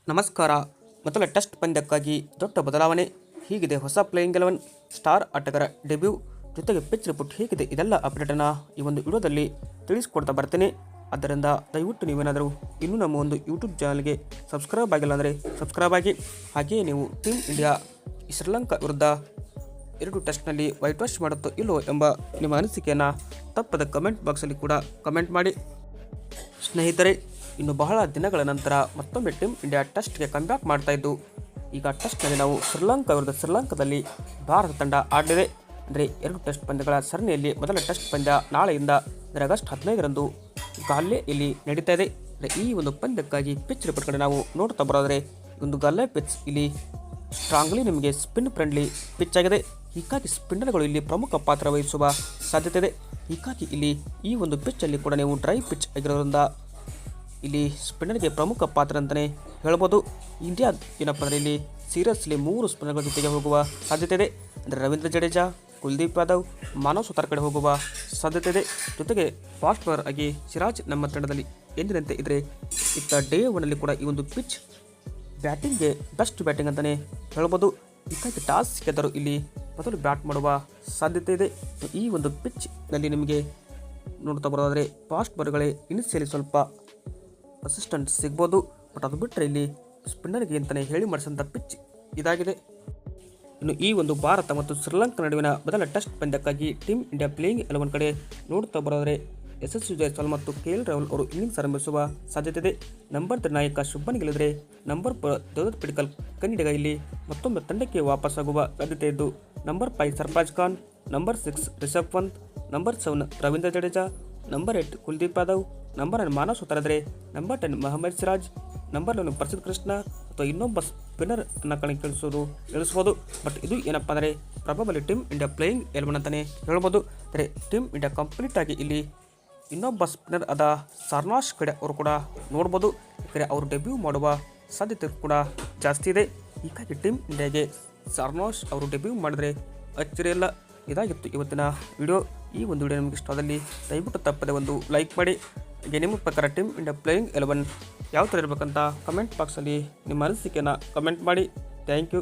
ನಮಸ್ಕಾರ. ಮೊದಲ ಟೆಸ್ಟ್ ಪಂದ್ಯಕ್ಕಾಗಿ ದೊಡ್ಡ ಬದಲಾವಣೆ ಹೀಗಿದೆ. ಹೊಸ ಪ್ಲೇಯಿಂಗ್ 11 ಸ್ಟಾರ್ ಆಟಗಾರ ಡೆಬ್ಯೂ ಜೊತೆಗೆ ಪಿಚ್ ರಿಪೋರ್ಟ್ ಹೇಗಿದೆ, ಇದೆಲ್ಲ ಅಪ್ಡೇಟನ್ನು ಈ ಒಂದು ವಿಡಿಯೋದಲ್ಲಿ ತಿಳಿಸ್ಕೊಡ್ತಾ ಬರ್ತೀನಿ. ಆದ್ದರಿಂದ ದಯವಿಟ್ಟು ನೀವೇನಾದರೂ ಇನ್ನೂ ನಮ್ಮ ಒಂದು ಯೂಟ್ಯೂಬ್ ಚಾನಲ್ಗೆ ಸಬ್ಸ್ಕ್ರೈಬ್ ಆಗಿಲ್ಲ ಅಂದರೆ ಸಬ್ಸ್ಕ್ರೈಬ್ ಆಗಿ. ಹಾಗೆಯೇ ನೀವು ಟೀಮ್ ಇಂಡಿಯಾ ಶ್ರೀಲಂಕಾ ವಿರುದ್ಧ 2 ಟೆಸ್ಟ್ನಲ್ಲಿ ವೈಟ್ ವಾಶ್ ಮಾಡುತ್ತೋ ಇಲ್ಲೋ ಎಂಬ ನಿಮ್ಮ ಅನಿಸಿಕೆಯನ್ನು ತಪ್ಪದ ಕಮೆಂಟ್ ಬಾಕ್ಸಲ್ಲಿ ಕೂಡ ಕಮೆಂಟ್ ಮಾಡಿ. ಸ್ನೇಹಿತರೆ, ಇನ್ನು ಬಹಳ ದಿನಗಳ ನಂತರ ಮತ್ತೊಮ್ಮೆ ಟೀಮ್ ಇಂಡಿಯಾ ಟೆಸ್ಟ್ಗೆ ಕಮ್ಬ್ಯಾಕ್ ಮಾಡ್ತಾ ಇದ್ದು, ಈಗ ಟೆಸ್ಟ್ನಲ್ಲಿ ನಾವು ಶ್ರೀಲಂಕಾ ವಿರುದ್ಧ ಶ್ರೀಲಂಕಾದಲ್ಲಿ ಭಾರತ ತಂಡ ಆಡಲಿದೆ. ಅಂದರೆ 2 ಟೆಸ್ಟ್ ಪಂದ್ಯಗಳ ಸರಣಿಯಲ್ಲಿ ಮೊದಲ ಟೆಸ್ಟ್ ಪಂದ್ಯ ನಾಳೆಯಿಂದ ಅಂದರೆ ಆಗಸ್ಟ್ 15ರಂದು ಗಾಲ್ಲೆ ಇಲ್ಲಿ ನಡೀತಾ ಇದೆ. ಈ ಒಂದು ಪಂದ್ಯಕ್ಕಾಗಿ ಪಿಚ್ ರಿಪೋರ್ಟ್ ಕಡೆ ನಾವು ನೋಡ್ತಾ ಬರೋದ್ರೆ, ಒಂದು ಗಾಲ್ಲೆ ಪಿಚ್ ಇಲ್ಲಿ ಸ್ಟ್ರಾಂಗ್ಲಿ ನಿಮಗೆ ಸ್ಪಿನ್ ಫ್ರೆಂಡ್ಲಿ ಪಿಚ್ ಆಗಿದೆ. ಹೀಗಾಗಿ ಸ್ಪಿನ್ನರ್ಗಳು ಇಲ್ಲಿ ಪ್ರಮುಖ ಪಾತ್ರ ವಹಿಸುವ ಸಾಧ್ಯತೆ ಇದೆ. ಹೀಗಾಗಿ ಇಲ್ಲಿ ಈ ಒಂದು ಪಿಚ್ಚಲ್ಲಿ ಕೂಡ ನೀವು ಡ್ರೈ ಪಿಚ್ ಆಗಿರೋದ್ರಿಂದ ಇಲ್ಲಿ ಸ್ಪಿನ್ನರ್ಗೆ ಪ್ರಮುಖ ಪಾತ್ರ ಅಂತಲೇ ಹೇಳ್ಬೋದು. ಇಂಡಿಯಾ ಏನಪ್ಪ ಅಂದರೆ ಇಲ್ಲಿ ಸೀರಿಯಸ್ಲಿ 3 ಸ್ಪಿನ್ನರ್ಗಳ ಜೊತೆಗೆ ಹೋಗುವ ಸಾಧ್ಯತೆ ಇದೆ. ಅಂದರೆ ರವೀಂದ್ರ ಜಡೇಜಾ, ಕುಲ್ದೀಪ್ ಯಾದವ್, ಮಾನವ್ ಸುತಾರ್ ಕಡೆ ಹೋಗುವ ಸಾಧ್ಯತೆ ಇದೆ. ಜೊತೆಗೆ ಫಾಸ್ಟ್ ಬೌಲರ್ ಆಗಿ ಸಿರಾಜ್ ನಮ್ಮ ತಂಡದಲ್ಲಿ ಎಂದಿನಂತೆ ಇದ್ದರೆ, ಇತ್ತ ಡೇ 1ನಲ್ಲಿ ಕೂಡ ಈ ಒಂದು ಪಿಚ್ ಬ್ಯಾಟಿಂಗ್ಗೆ ಬೆಸ್ಟ್ ಬ್ಯಾಟಿಂಗ್ ಅಂತಲೇ ಹೇಳ್ಬೋದು. ಹೀಗಾಗಿ ಟಾಸ್ ಗೆದ್ದರು ಇಲ್ಲಿ ಮೊದಲು ಬ್ಯಾಟ್ ಮಾಡುವ ಸಾಧ್ಯತೆ ಇದೆ. ಈ ಒಂದು ಪಿಚ್ನಲ್ಲಿ ನಿಮಗೆ ನೋಡ್ತಾ ಬರೋದಾದರೆ ಫಾಸ್ಟ್ ಬೌಲರ್ಗಳೇ ಇನಿಷಿಯಲಿ ಸ್ವಲ್ಪ ಅಸಿಸ್ಟೆಂಟ್ ಸಿಗ್ಬೋದು. ಬಟ್ ಅದು ಬಿಟ್ಟರೆ ಇಲ್ಲಿ ಸ್ಪಿನ್ನರ್ಗೆ ಅಂತಲೇ ಹೇಳಿ ಮಾಡಿಸಿದಂಥ ಪಿಚ್ ಇದಾಗಿದೆ. ಇನ್ನು ಈ ಒಂದು ಭಾರತ ಮತ್ತು ಶ್ರೀಲಂಕಾ ನಡುವಿನ ಮೊದಲ ಟೆಸ್ಟ್ ಪಂದ್ಯಕ್ಕಾಗಿ ಟೀಮ್ ಇಂಡಿಯಾ ಪ್ಲೇಯಿಂಗ್ 11 ಕಡೆ ನೋಡ್ತಾ ಬರೋದರೆ ಯಶಸ್ವಿ ಜೈಸ್ವಾಲ್ ಮತ್ತು ಕೆಎಲ್ ರಾಹುಲ್ ಅವರು ಇನ್ನಿಂಗ್ಸ್ ಆರಂಭಿಸುವ ಸಾಧ್ಯತೆ ಇದೆ. ನಂಬರ್ 3 ನಾಯಕ ಶುಭ್ಮನ್ ಗಿಲ್, ನಂಬರ್ 4 ದೇವದತ್ ಪಡಿಕ್ಕಲ್ ಕನ್ನಡಿಗ ಇಲ್ಲಿ ಮತ್ತೊಮ್ಮೆ ತಂಡಕ್ಕೆ ವಾಪಸ್ಸಾಗುವ ಸಾಧ್ಯತೆ ಇದ್ದು, number 5 Sarfaraz Khan, number 6 Rishabh Pant, number 7 Ravindra Jadeja, number 8 Kuldeep Yadav, number 9 Manav Suthar, number 10 Mohammed Siraj, number 11 Prasidh Krishna ಅಥವಾ ಇನ್ನೊಬ್ಬ ಸ್ಪಿನ್ನರ್ ಅನ್ನ ಇಳಿಸ್ಬೋದು. ಬಟ್ ಇದು ಏನಪ್ಪ ಅಂದರೆ ಪ್ರಬಲಿ ಟೀಮ್ ಇಂಡಿಯಾ ಪ್ಲೇಯಿಂಗ್ 11 ಅಂತಲೇ ಹೇಳ್ಬೋದು. ಅಂದರೆ ಟೀಮ್ ಇಂಡಿಯಾ ಕಂಪ್ಲೀಟ್ ಆಗಿ ಇಲ್ಲಿ ಇನ್ನೊಬ್ಬ ಸ್ಪಿನ್ನರ್ ಆದ ಸರ್ನಾಶ್ ಕಡೆ ಅವರು ಕೂಡ ನೋಡ್ಬೋದು. ಯಾಕಂದರೆ ಅವರು ಡೆಬ್ಯೂ ಮಾಡುವ ಸಾಧ್ಯತೆ ಕೂಡ ಜಾಸ್ತಿ ಇದೆ. ಹೀಗಾಗಿ ಟೀಮ್ ಇಂಡಿಯಾಗೆ ಸರ್ನಾಶ್ ಅವರು ಡೆಬ್ಯೂ ಮಾಡಿದರೆ ಅಚ್ಚರಿ ಇಲ್ಲ. ಇದಾಗಿತ್ತು ಇವತ್ತಿನ ವಿಡಿಯೋ. ಈ ಒಂದು ವಿಡಿಯೋ ನಿಮಗೆ ಇಷ್ಟವಾದಲ್ಲಿ ದಯವಿಟ್ಟು ತಪ್ಪದೆ ಒಂದು ಲೈಕ್ ಮಾಡಿ. ಹಾಗೆ ನಿಮ್ಮ ಪ್ರಕಾರ ಟೀಮ್ ಇಂಡಿಯಾ ಪ್ಲೇಯಿಂಗ್ 11 ಯಾವ ಥರ ಇರಬೇಕಂತ ಕಮೆಂಟ್ ಬಾಕ್ಸಲ್ಲಿ ನಿಮ್ಮ ಅನಿಸಿಕೆಯನ್ನು ಕಮೆಂಟ್ ಮಾಡಿ. Thank you.